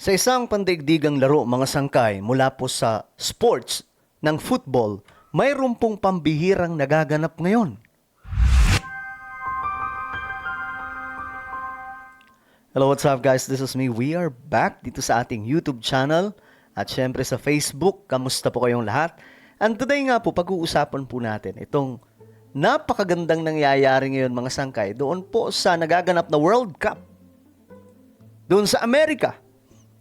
Sa isang pandaigdigang laro, mga sangkay, mula po sa sports ng football, mayroon pong pambihirang nagaganap ngayon. Hello, what's up guys? This is me. We are back dito sa ating YouTube channel at syempre sa Facebook. Kamusta po kayong lahat? And today nga po, pag-uusapan po natin itong napakagandang nangyayari ngayon mga sangkay doon po sa nagaganap na World Cup. Doon sa Amerika,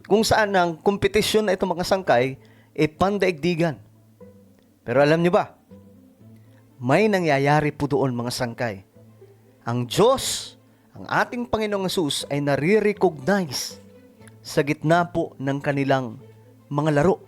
kung saan ang kompetisyon na itong mga sangkay pandaigdigan. Pero alam niyo ba, may nangyayari po doon mga sangkay. Ang Diyos, ang ating Panginoong Hesus ay nare-recognize sa gitna po ng kanilang mga laro.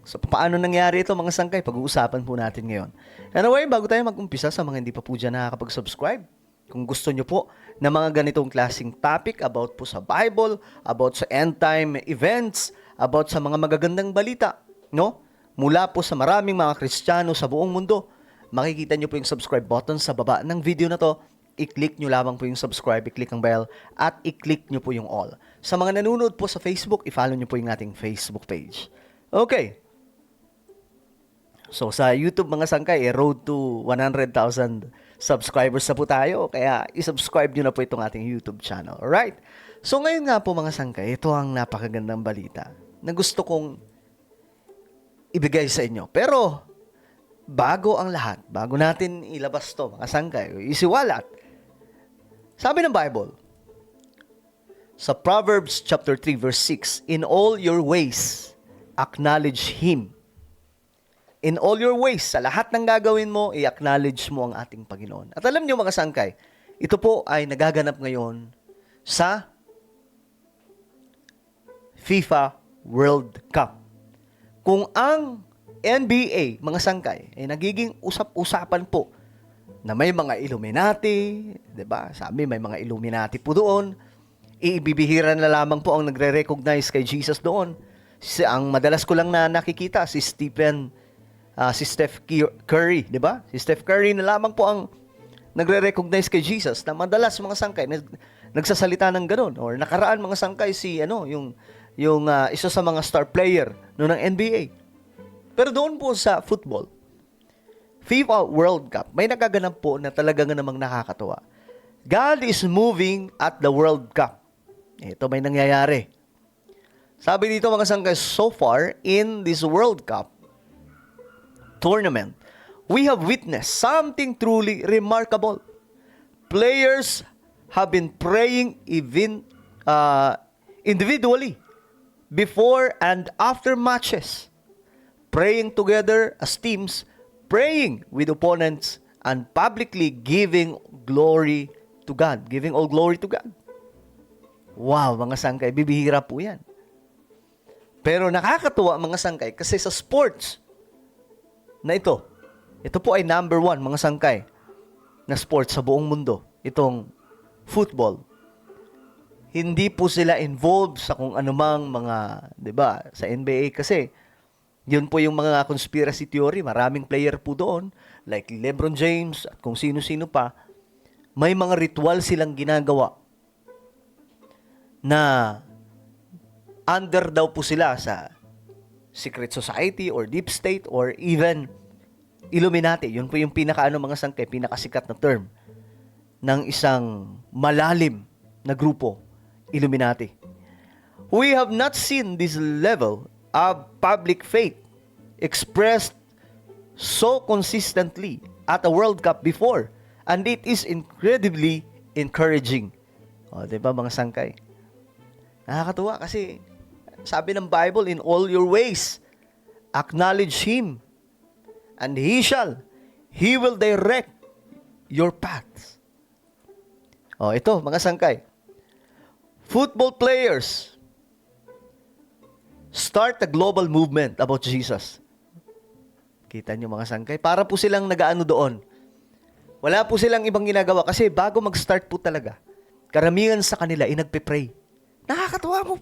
So, paano nangyari ito mga sangkay? Pag-uusapan po natin ngayon. Anyway, bago tayo mag-umpisa sa mga hindi pa po dyan nakakapag-subscribe, kung gusto nyo po na mga ganitong klaseng topic about po sa Bible, about sa end time events, about sa mga magagandang balita, no? Mula po sa maraming mga Kristiyano sa buong mundo, makikita nyo po yung subscribe button sa baba ng video na to. I-click nyo lamang po yung subscribe, i-click ang bell, at i-click nyo po yung all. Sa mga nanonood po sa Facebook, i-follow nyo po yung ating Facebook page. Okay. So, sa YouTube mga sangkay, road to 100,000 subscribers na po tayo. Kaya, i-subscribe nyo na po itong ating YouTube channel. Alright? So, ngayon nga po mga sangkay, ito ang napakagandang balita na gusto kong ibigay sa inyo. Pero, bago ang lahat, bago natin ilabas to mga sangkay, isiwalat, sabi ng Bible, sa Proverbs chapter 3 verse 6, in all your ways, acknowledge Him. In all your ways, sa lahat ng gagawin mo, i-acknowledge mo ang ating Panginoon. At alam niyo mga sangkay, ito po ay nagaganap ngayon sa FIFA World Cup. Kung ang NBA, mga sangkay, ay nagiging usap-usapan po na may mga Illuminati, 'di ba? Sabi may mga Illuminati po doon. Ibibihira na lamang po ang nagre-recognize kay Jesus doon. Ang madalas ko lang na nakikita si Steph Curry, 'di ba? Si Steph Curry na lamang po ang nagre-recognize kay Jesus na madalas mga sangkay nagsasalita ng ganoon or nakaraan mga sangkay si yung isa sa mga star player ng NBA. Pero doon po sa football, FIFA World Cup, may nagaganap po na talagang namang nakakatuwa. God is moving at the World Cup. Ito may nangyayari. Sabi dito mga sangkay, so far in this World Cup tournament, we have witnessed something truly remarkable. Players have been praying even individually before and after matches, praying together as teams, praying with opponents, and publicly giving glory to God. Giving all glory to God. Wow, mga sangkay, bibihira po yan. Pero nakakatuwa mga sangkay kasi sa sports na ito po ay number 1 mga sangkay na sports sa buong mundo. Itong football. Hindi po sila involved sa kung anumang mga, 'di ba, sa NBA kasi yun po yung mga conspiracy theory. Maraming player po doon, like LeBron James at kung sino-sino pa. May mga ritual silang ginagawa na under daw po sila sa secret society or deep state or even Illuminati. Yun po yung mga sangkay, pinakasikat na term ng isang malalim na grupo, Illuminati. We have not seen this level of public faith expressed so consistently at a World Cup before, and it is incredibly encouraging. O, diba mga sangkay? Nakakatuwa kasi sabi ng Bible, in all your ways, acknowledge Him, and He will direct your paths. O, ito mga sangkay. Football players start a global movement about Jesus. Kita nyo mga sangkay? Para po silang nagaano doon. Wala po silang ibang ginagawa kasi bago mag-start po talaga, karamihan sa kanila ay nagpe-pray. Nakakatuwa mo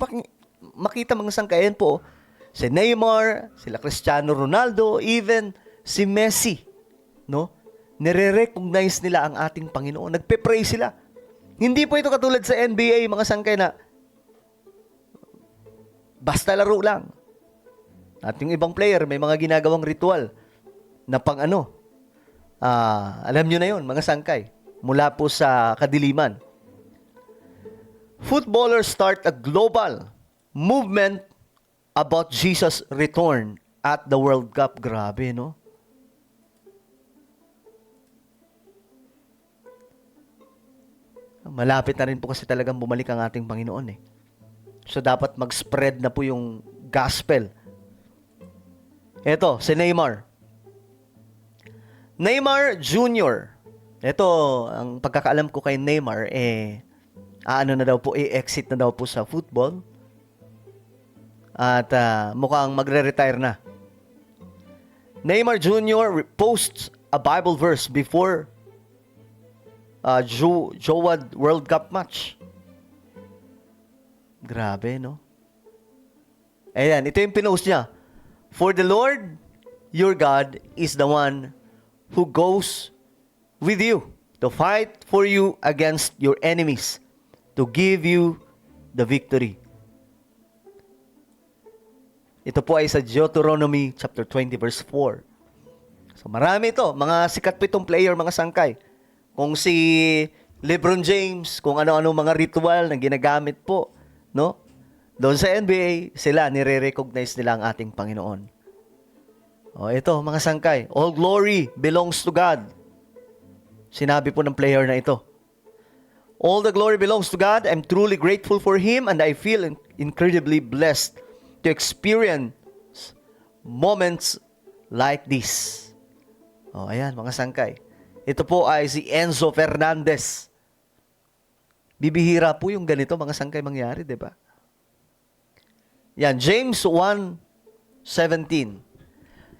makita mga sangkay. Ayan po, si Neymar, sila Cristiano Ronaldo, even si Messi, no? Nire-recognize nila ang ating Panginoon. Nagpe-pray sila. Hindi po ito katulad sa NBA, mga sangkay na basta laro lang. At yung ibang player, may mga ginagawang ritual na pang ano. Alam nyo na yun, mga sangkay. Mula po sa kadiliman. Footballers start a global movement about Jesus' return at the World Cup. Grabe, no? Malapit na rin po kasi talagang bumalik ang ating Panginoon eh. So dapat mag-spread na po yung gospel. Ito, si Neymar. Neymar Jr. Ito, ang pagkakaalam ko kay Neymar, ano na daw po, exit na daw po sa football. At mukhang magre-retire na. Neymar Jr. posts a Bible verse before Jowad World Cup match. Grabe, no? Ayan, ito yung pinost niya. For the Lord, your God, is the one who goes with you to fight for you against your enemies, to give you the victory. Ito po ay sa Deuteronomy chapter 20 verse 4. So marami ito, mga sikat po itong player, mga sangkay. Kung si LeBron James, kung ano-ano mga ritual na ginagamit po, no? Doon sa NBA, sila nire-recognize nila ang ating Panginoon. O ito, mga sangkay, all glory belongs to God. Sinabi po ng player na ito. All the glory belongs to God. I'm truly grateful for Him and I feel incredibly blessed to experience moments like this. O ayan, mga sangkay. Ito po ay si Enzo Fernandez. Bibihira po yung ganito, mga sangkay mangyari, di ba? Yan, James 1:17.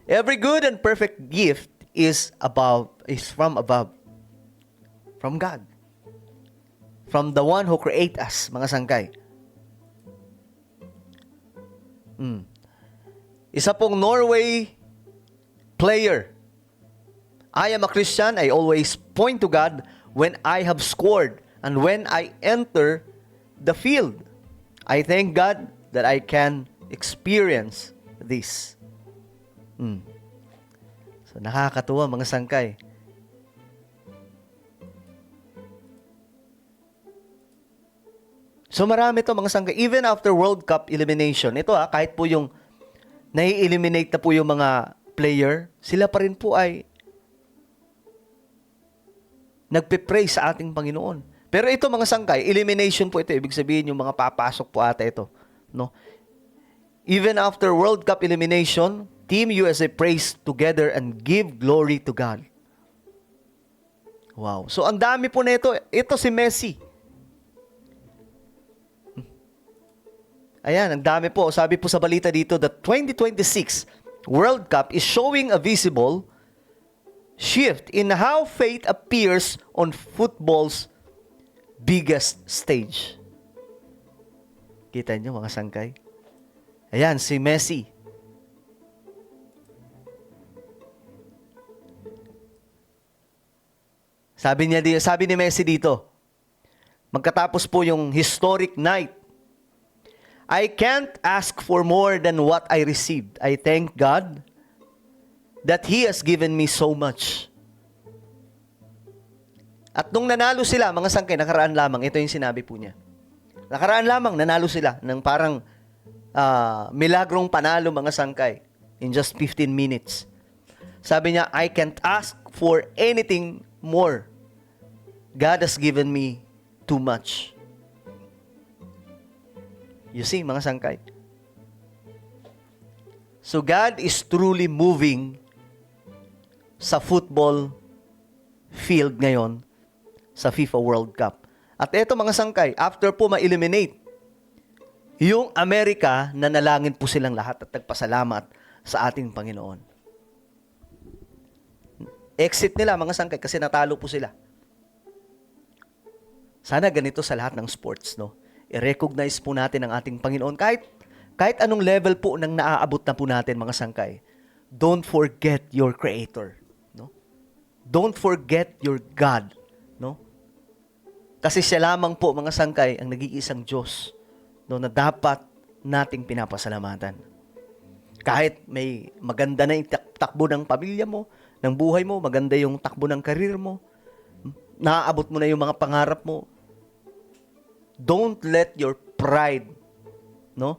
Every good and perfect gift is from above. From God. From the one who create us, mga sangkay. Isa pong Norway player. I am a Christian. I always point to God when I have scored and when I enter the field. I thank God that I can experience this. So nakakatuwa, mga sangkay. So marami to, mga sangkay. Even after World Cup elimination, ito kahit po yung nai-eliminate na po yung mga player, sila pa rin po ay nagpe-pray sa ating Panginoon. Pero ito, mga sangkay, elimination po ito. Ibig sabihin yung mga papasok po ata ito. No? Even after World Cup elimination, Team USA prays together and give glory to God. Wow. So ang dami po na ito. Ito si Messi. Ayan, ang dami po. Sabi po sa balita dito, the 2026 World Cup is showing a visible shift in how faith appears on football's biggest stage. Kita niyo, mga sangkay? Ayan, si Messi. Sabi ni Messi dito, magkatapos po yung historic night, I can't ask for more than what I received. I thank God that He has given me so much. At nung nanalo sila, mga sangkay, nakaraan lamang, ito yung sinabi po niya. Nakaraan lamang, nanalo sila ng parang milagrong panalo, mga sangkay, in just 15 minutes. Sabi niya, I can't ask for anything more. God has given me too much. You see, mga sangkay. So God is truly moving sa football field ngayon sa FIFA World Cup. At eto, mga sangkay, after po ma-eliminate yung Amerika, nanalangin po silang lahat at nagpasalamat sa ating Panginoon. Exit nila, mga sangkay, kasi natalo po sila. Sana ganito sa lahat ng sports, no? I-recognize po natin ang ating Panginoon kahit anong level po nang naaabot na po natin, mga sangkay. Don't forget your Creator, no? Don't forget your God, no? Kasi siya lamang po, mga sangkay, ang nag-iisang Diyos, no, na dapat nating pinapasalamatan. Kahit may maganda na yung takbo ng pamilya mo, ng buhay mo, maganda yung takbo ng karir mo, naaabot mo na yung mga pangarap mo, don't let your pride, no,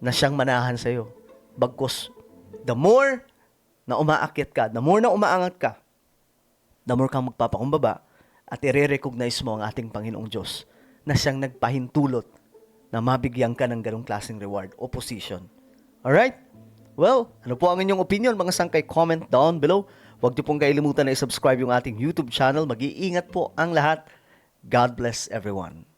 na siyang manahan sa'yo. Bagkus, the more na umaakyat ka, the more na umaangat ka, the more kang magpapakumbaba at i-recognize mo ang ating Panginoong Diyos na siyang nagpahintulot na mabigyan ka ng ganong klaseng reward o position. Alright? Well, ano po ang inyong opinion? Mga sangkay, comment down below. Huwag niyo pong kailimutan na i-subscribe yung ating YouTube channel. Mag-iingat po ang lahat. God bless everyone.